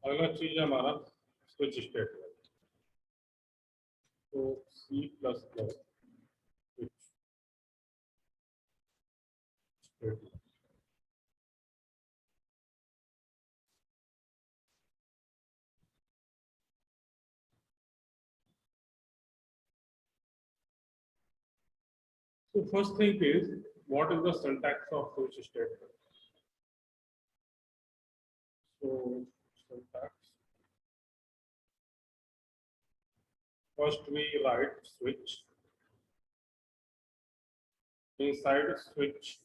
अगला चीज हमारा स्विच स्टेटमेंट। तो C plus plus switch statement. So first thing is, what is the syntax of switch statement? So syntax. First we write switch. Inside switch,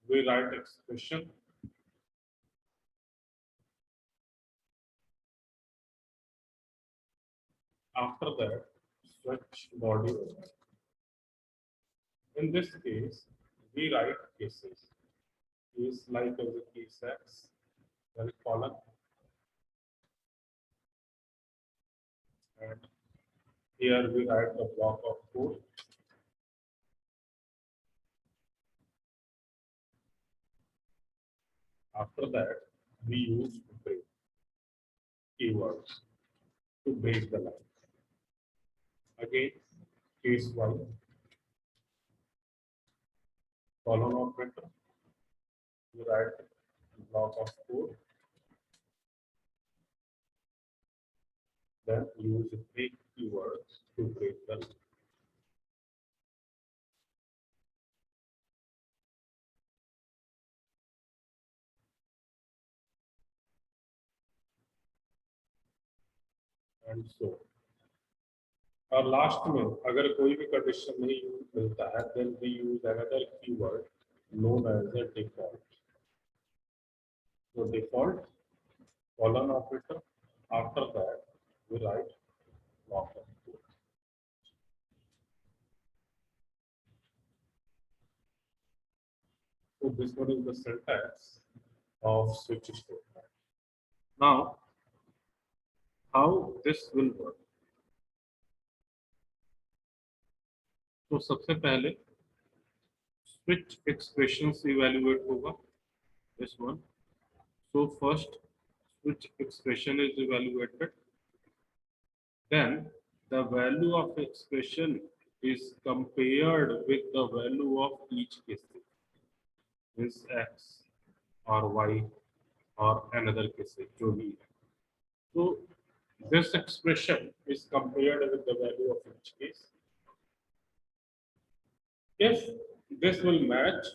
we write expression. After that, switch body. In this case, we write cases. Case like as a case X, then colon, and here we write the block of code. After that, we use break keywords to break the line. Again, case 1, colon operator, we write block of code, then use break keywords to break the line. And so और last में अगर कोई भी condition नहीं मिलता है, then we use another keyword known as a default. So default colon operator. After that, we write block of code. So this one is the syntax of switch statement. Now, how this will work? तो सबसे पहले switch expressions evaluate होगा, this one. So first switch expression is evaluated, then the value of expression is compared with the value of each case, means x or y or another case जो भी है. So this expression is compared with the value of each case. If this will match,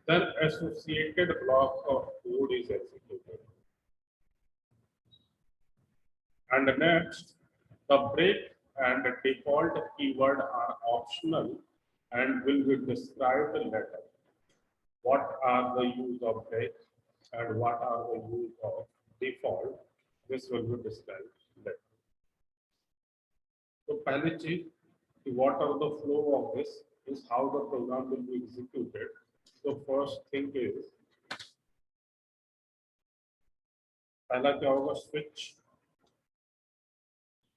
then associated block of code is executed. And next, the break and the default keyword are optional and will be described later. What are the use of break and what are the use of default? This will be described later. So, पहली चीज, what are the flow of this is how the program will be executed. So first thing is, पहला क्या होगा, switch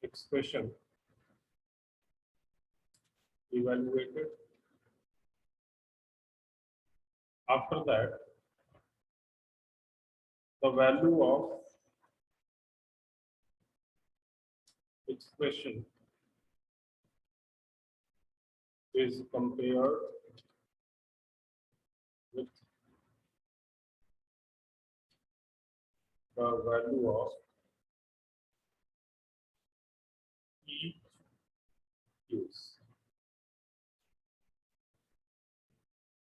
expression evaluated. After that, the value of expression is compared with the value of each case.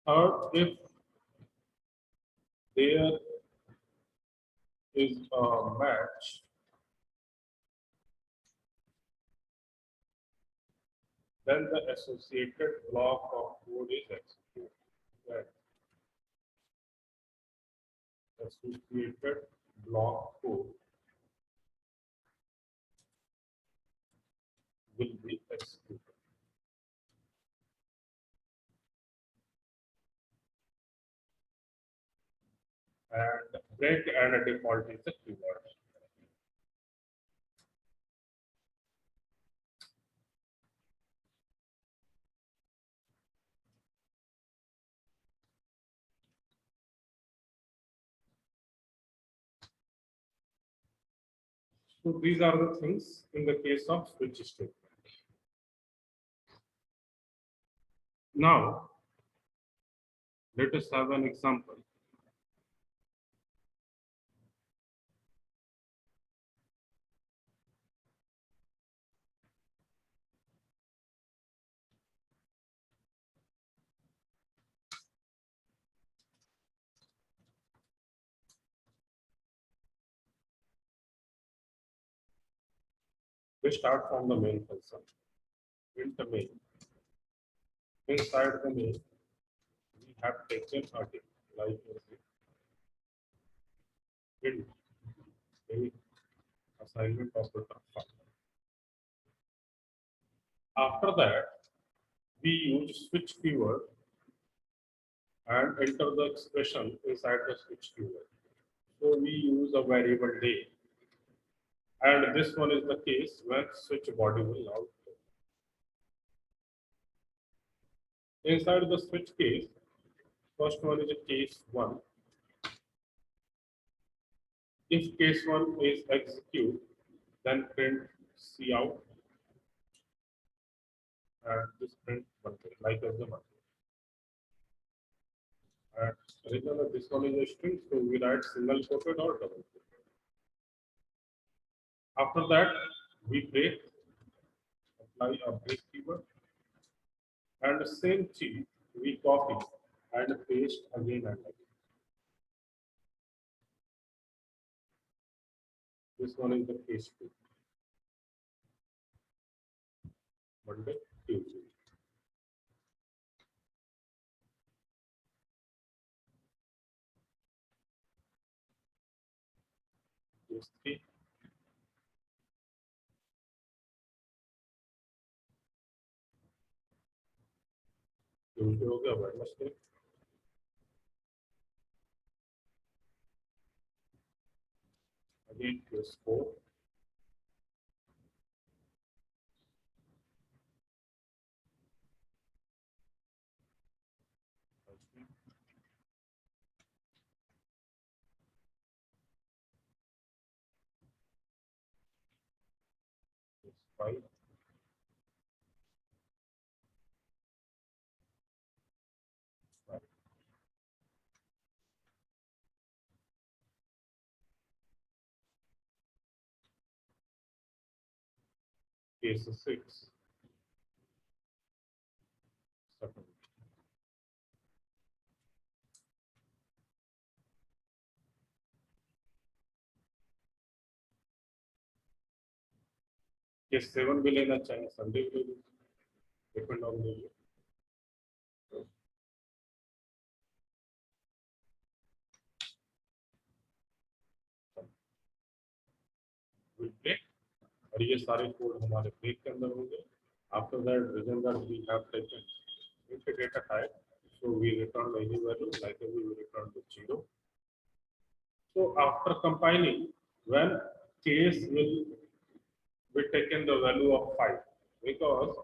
Third, if there is a match, then the associated block of code is executed. Right. Associated block code will be executed. And break and default is the keyword. So these are the things in the case of switch statement. Now, let us have an example. We start from the main function. In the main, inside the main, we have taken a div, like int a assignment operator file. After that, we use switch keyword and enter the expression inside the switch keyword. So we use a variable day, and this one is the case when switch body will now. Inside the switch case, first one is a case 1. If case 1 is execute, then print cout and this print method, like as the method. And remember, this one is a string, so we write single quoted or double quoted. After that, we break, apply a break keyword, and the same thing we copy and paste again and again. This one is the case 2. Monday, Tuesday. Case 3. Tuesday हो गया, Wednesday. Again, case 4. Case 5. Case 6. Saturday. Case 7 भी लेना चाहिए, Sunday भी ले, depend on the year. Break, और ये सारे कोड हमारे ब्रेक के अंदर होंगे. After that, remember we have taken into data type, so we return any value, like we return to 0. So after compiling, when case will be taken the value of 5, because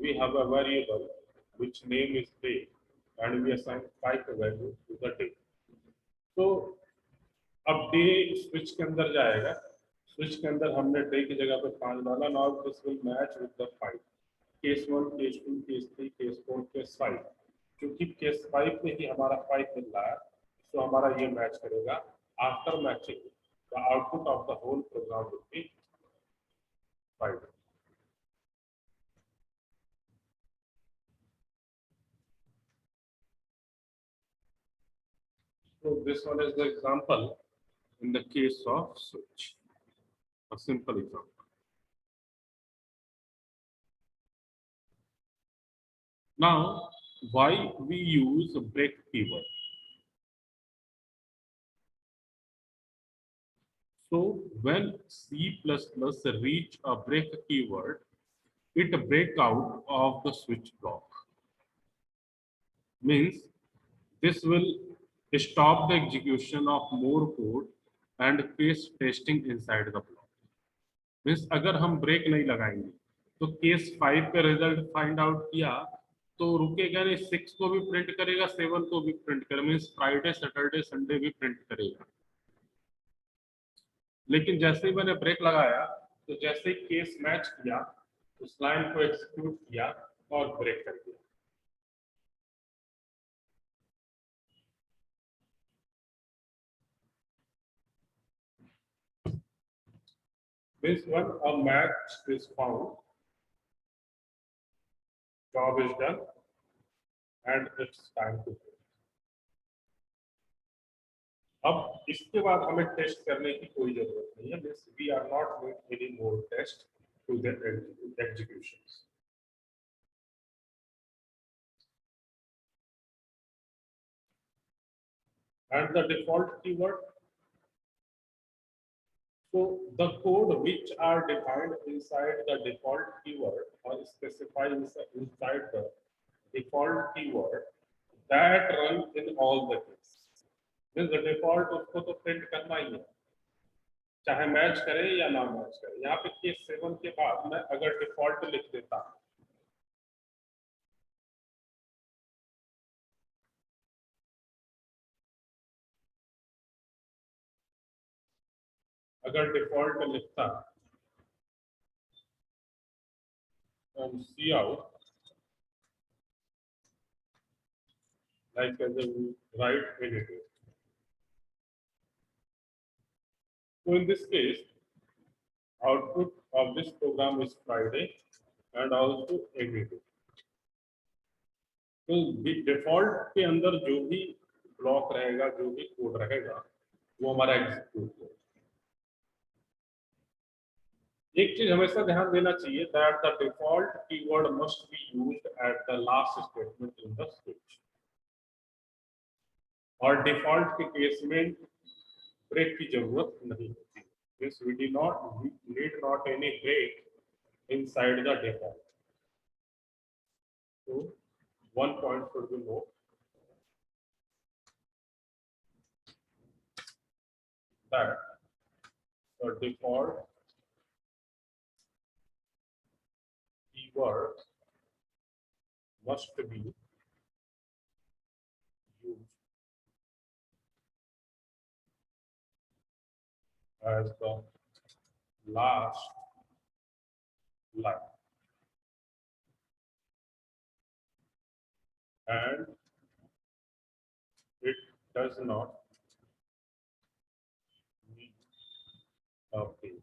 we have a variable which name is day, and we assign 5 value to the day. So अब day switch के अंदर जाएगा, switch के अंदर हमने day की जगह पे 5 डाला. Now this will match with the 5. Case 1, case 2, case 3, case 4, case 5. क्योंकि केस 5 में ही हमारा 5 मिल रहा है, तो हमारा ये मैच करेगा. After matching, the output of the whole program will be 5. So this one is the example in the case of switch, a simple example. Now, why we use a break keyword? So when C++ reach a break keyword, it break out of the switch block. Means this will stop the execution of more code and case testing inside the block. Means अगर हम break नहीं लगाएंगे तो case 5 का result find out किया तो रुकेगा नहीं, 6 को भी प्रिंट करेगा, 7 को भी प्रिंट करेगा. मीन्स फ्राइडे, सैटरडे, संडे भी प्रिंट करेगा. लेकिन जैसे ही मैंने ब्रेक लगाया तो जैसे ही केस मैच किया उस लाइन को एक्सिक्यूट किया और ब्रेक कर दिया। This one, a match is found, job is done, and it's time to go. अब इसके बाद हमें टेस्ट करने की कोई जरूरत नहीं है। Means we are not doing any more test to the executions. And the default keyword, so the code which are defined inside the default keyword or specified inside the default keyword that run in all the cases. Means the default उसको तो print करना ही है, चाहे match करे या ना match करे। यहाँ पे केस 7 के बाद मैं अगर डिफॉल्ट लिख देता हूँ, अगर डिफॉल्ट लिखता सी out like as a right editor. So in this case, output of this program is Friday and also everyday. तो डिफॉल्ट के अंदर जो भी ब्लॉक रहेगा, जो भी कोड रहेगा, वो हमारा एग्जीक्यूट होगा। एक चीज हमेशा ध्यान देना चाहिए that the default keyword must be used at the last statement in the switch. और डिफॉल्ट के केस में ब्रेक की जरूरत नहीं होती। Yes, we need not any break inside the default. So one point should be noted that the default keyword must be used as the last line, and it does not need a break.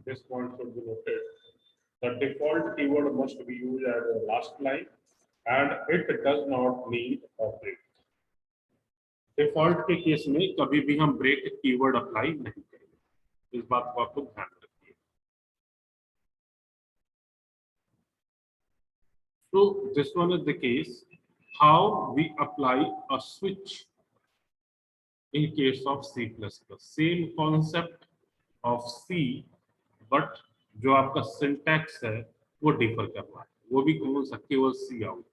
This point should be noted. The default keyword must be used as the last line, and it does not need a break. Default के case में कभी भी हम break keyword apply नहीं करेंगे, इस बात को आपको ध्यान रखिए। So this one is the case how we apply a switch in case of C++. Same concept of C, but जो आपका सिंटैक्स है वो डिफर कर रहा है। वो भी कौन सा? केवल सी आउट,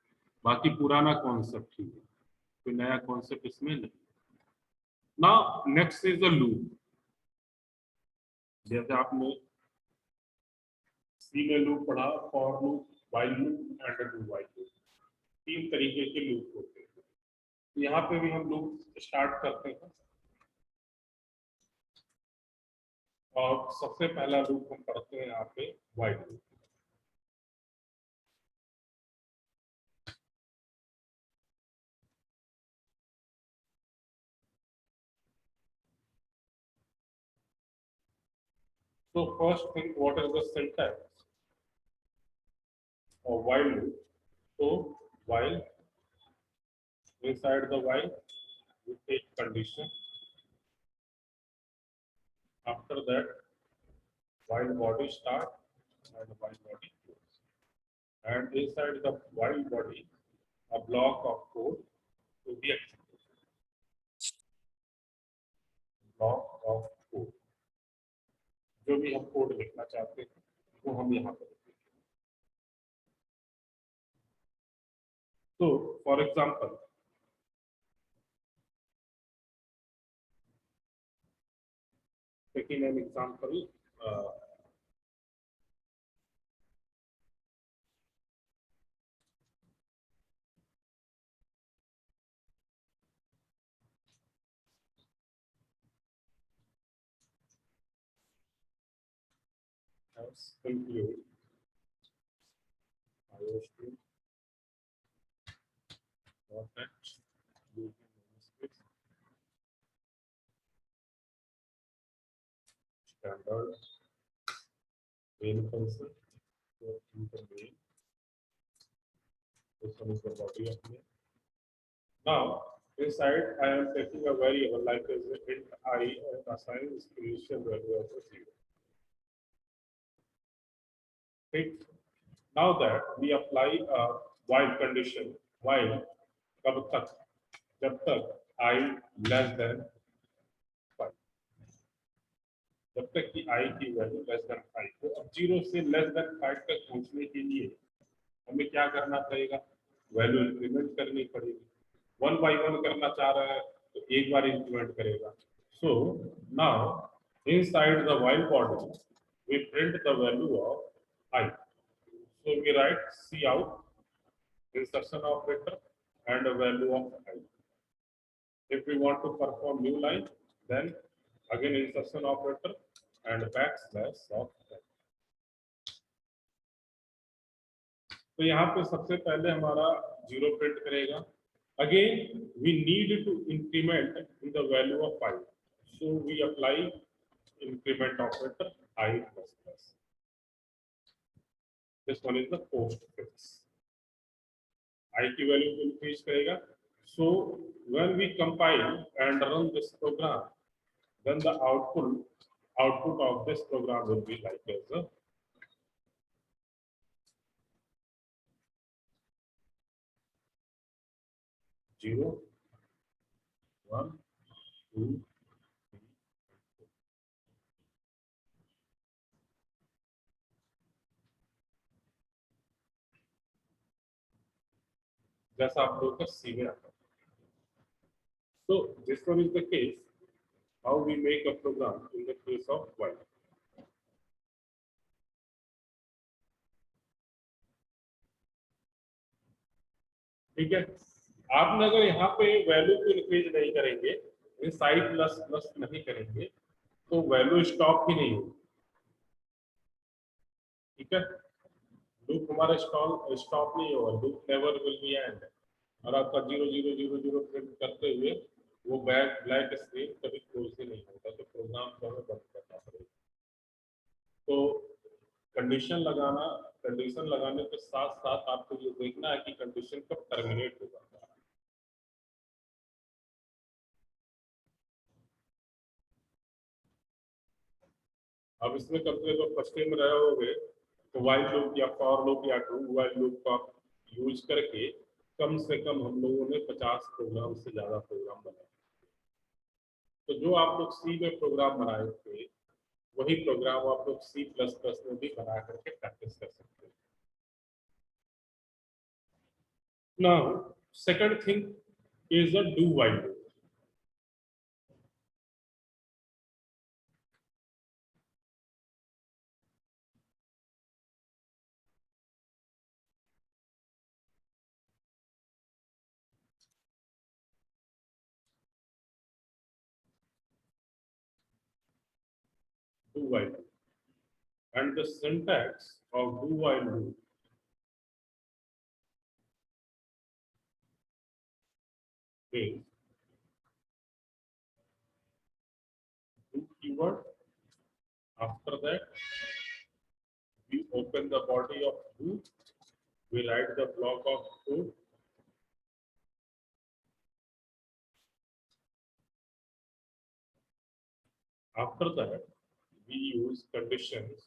बाकी पुराना कॉन्सेप्ट ही है, कोई नया कॉन्सेप्ट इसमें नहीं। Now next is the loop. जैसे आपने सी में लूप पढ़ा, for loop, while loop and do while loop, तीन तरीके के लूप होते हैं। यहाँ पे भी हम लूप स्टार्ट करते हैं और सबसे पहला लूप हम पढ़ते हैं यहाँ पे while loop. So first thing, what is the syntax of while loop? So while, inside the while we take condition, after that while body start and while body close, and inside the while body a block of code to be executed, block of code, जो भी हम code लिखना चाहते हैं वो हम यहाँ पर लिखेंगे। तो for example taking an example, has concluded IOST standard main function. So in the main, this one is the body of main. Now inside I am taking a variable like as int I and assign its initial value as a 0. Okay. Now that we apply a while condition, while कब तक, जब तक I less than 5, जब तक कि I की value less than 5। तो अब 0 से लेस देन 5 तक पहुंचने के लिए हमें क्या करना पड़ेगा, वैल्यू इंक्रीमेंट करनी पड़ेगी। 1 by 1 करना चाह रहा है तो एक बार इंक्रीमेंट करेगा। So now inside the while body we print the value of I. So we write cout insertion operator and a value of I. If we want to perform new line, then again insertion operator and backslash of I. तो यहाँ पे सबसे पहले हमारा 0 print करेगा। Again we need to increment in the value of I. So we apply increment operator I plus plus. This one is the postfix. I की value को increase करेगा। So when we compile and run this program, then the output of this program will be like as a 0, 1, 2, 3, 4. जैसा आप लोग का सी में आता है। So this one is the case how we make a program in the case of while. ठीक है, आपने अगर यहाँ पे वैल्यू को इंक्रीज नहीं करेंगे, इनसाइड प्लस प्लस नहीं करेंगे, तो वैल्यू स्टॉप ही नहीं होगी। ठीक है, लूप हमारा स्टॉप नहीं होगा, loop never will be and. और आपका 0 0 0 0 प्रिंट करते हुए वो ब्लैक स्क्रीन कभी क्लोज ही नहीं होता, तो प्रोग्राम को हमें बंद करना पड़ेगा। तो कंडीशन लगाने के साथ साथ आपको ये देखना है कि कंडीशन कब टर्मिनेट होगा। अब इसमें कब से तो फर्स्ट टाइम रहे होगे तो व्हाइल लूप या फॉर लूप या डू व्हाइल लूप का यूज करके कम से कम हम लोगों ने 50 प्रोग्राम से ज्यादा प्रोग्राम बनाए। तो जो आप लोग सी में प्रोग्राम बनाए थे वही प्रोग्राम आप लोग C++ में भी बना करके प्रैक्टिस कर सकते हैं। Now second thing is a do while loop. Do while loop. And the syntax of do while loop is do keyword. After that, we open the body of do. We write the block of code. After that, we use conditions,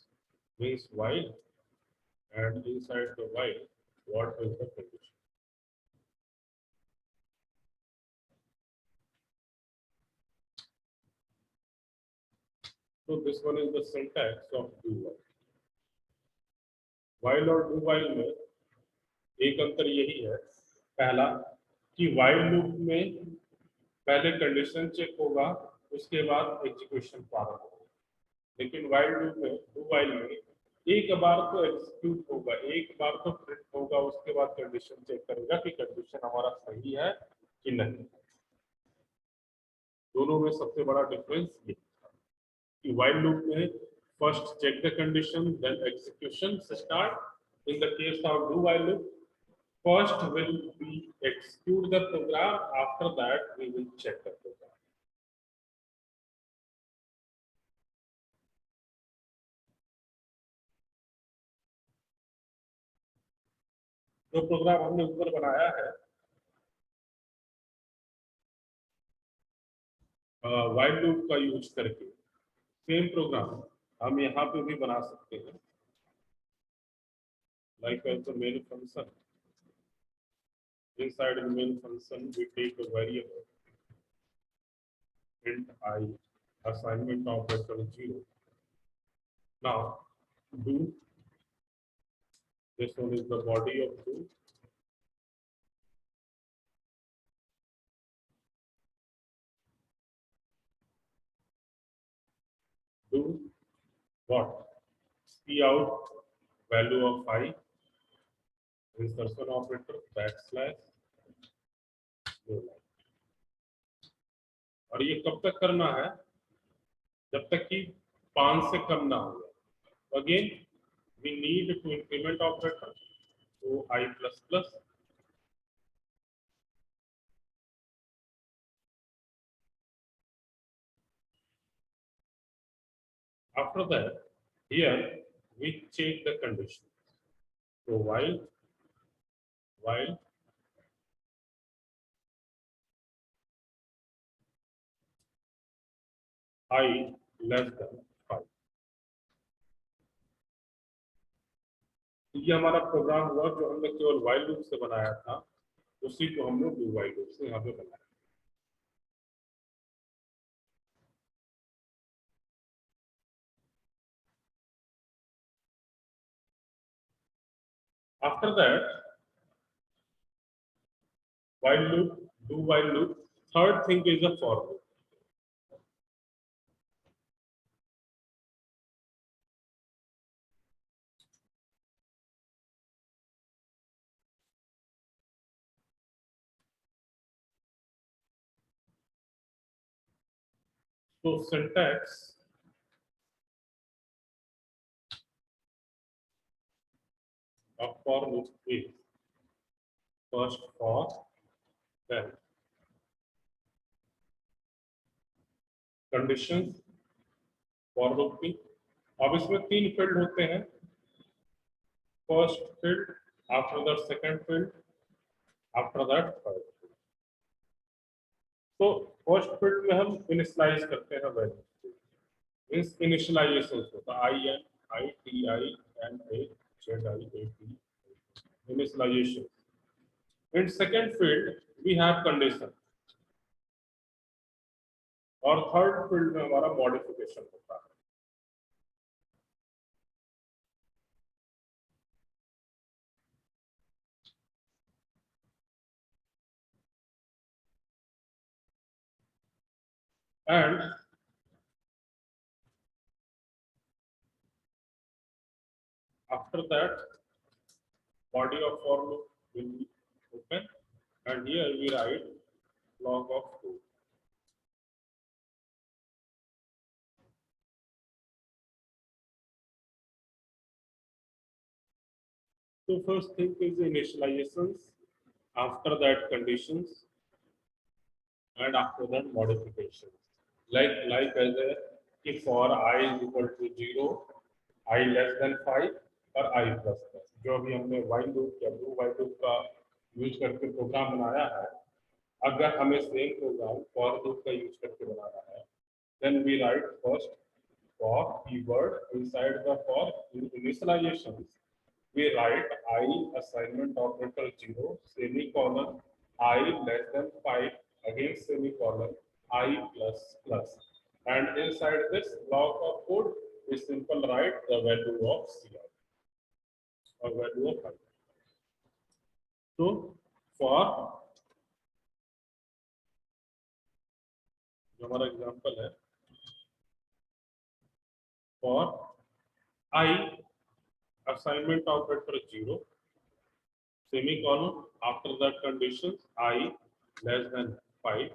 means while, and inside the while, what is the condition? So this one is the syntax of do while. While और do while में एक अंतर यही है, पहला कि while loop में पहले कंडीशन चेक होगा, उसके बाद एग्जीक्यूशन प्रारंभ होगा। लेकिन while loop में do while में एक बार तो एग्जीक्यूट होगा, एक बार तो प्रिंट होगा, उसके बाद कंडीशन चेक करेगा कि कंडीशन हमारा सही है कि नहीं। दोनों में सबसे बड़ा डिफरेंस ये कि while loop में First check the condition, then execution start. In the case of do while loop, first will we execute the program, after that we will check the program. जो प्रोग्राम हमने ऊपर बनाया है while loop का use करके, same programme हम यहाँ पे भी बना सकते हैं. Like as the main function, inside the main function we take a variable int I, assignment operator 0. Now do, this one is the body of do. Do what? See out value of I, insertion operator backslash दो line. और ये कब तक करना है? जब तक कि 5 से कम ना हो. Again we need to increment operator, so I plus plus. After that, here we check the condition. So while I less than 5. ये हमारा प्रोग्राम हुआ जो हमने केवल while लूप से बनाया था, उसी को हम लोग do while लूप से यहाँ पे बनाया. After that, while loop, do while loop. Third thing is a for loop. So syntax of for loop is first for, then conditions for loop की. अब इसमें 3 फील्ड होते हैं. First field, after that second field, after that third field. तो first field में हम initialise करते हैं वैल्यू. इस इनिशियलाइजेशन होता है IN ITI NA ZI AT initialization. In second field we have condition और थर्ड फील्ड में हमारा मॉडिफिकेशन होता है. And after that, body of for loop will be open, and here we write log of 2. So first thing is initializations, after that conditions, and after that modifications. Like as a if for I is equal to 0, I less than 5 और I plus plus. जो अभी हमने while loop या do while loop का use करके programme बनाया है, अगर हमें सेम प्रोग्राम for loop का यूज करके बनाना है, then we write first for keyword inside the for initializations. We write I assignment operator 0 semicolon I less than 5 again semicolon I plus plus, and inside this block of code we simple write the value of CI or value of I. So for जो हमारा example है, for I assignment operator 0 semicolon after that conditions I less than 5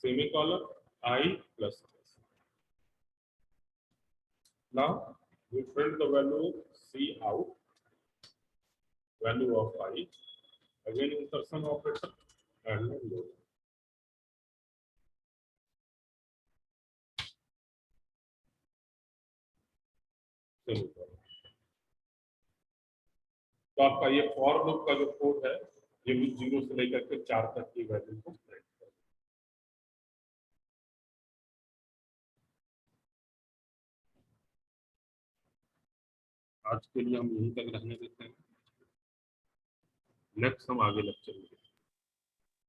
semicolon I plus plus. Now we print the value C out, value of I. Again insertion operator and load. तो आपका ये for loop का जो code है ये 0 से लेकर के 4 तक की वैल्यू को प्रिंट करेगा। आज के लिए हम यहीं तक रहने देते हैं। नेक्स्ट हम आगे लेक्चर में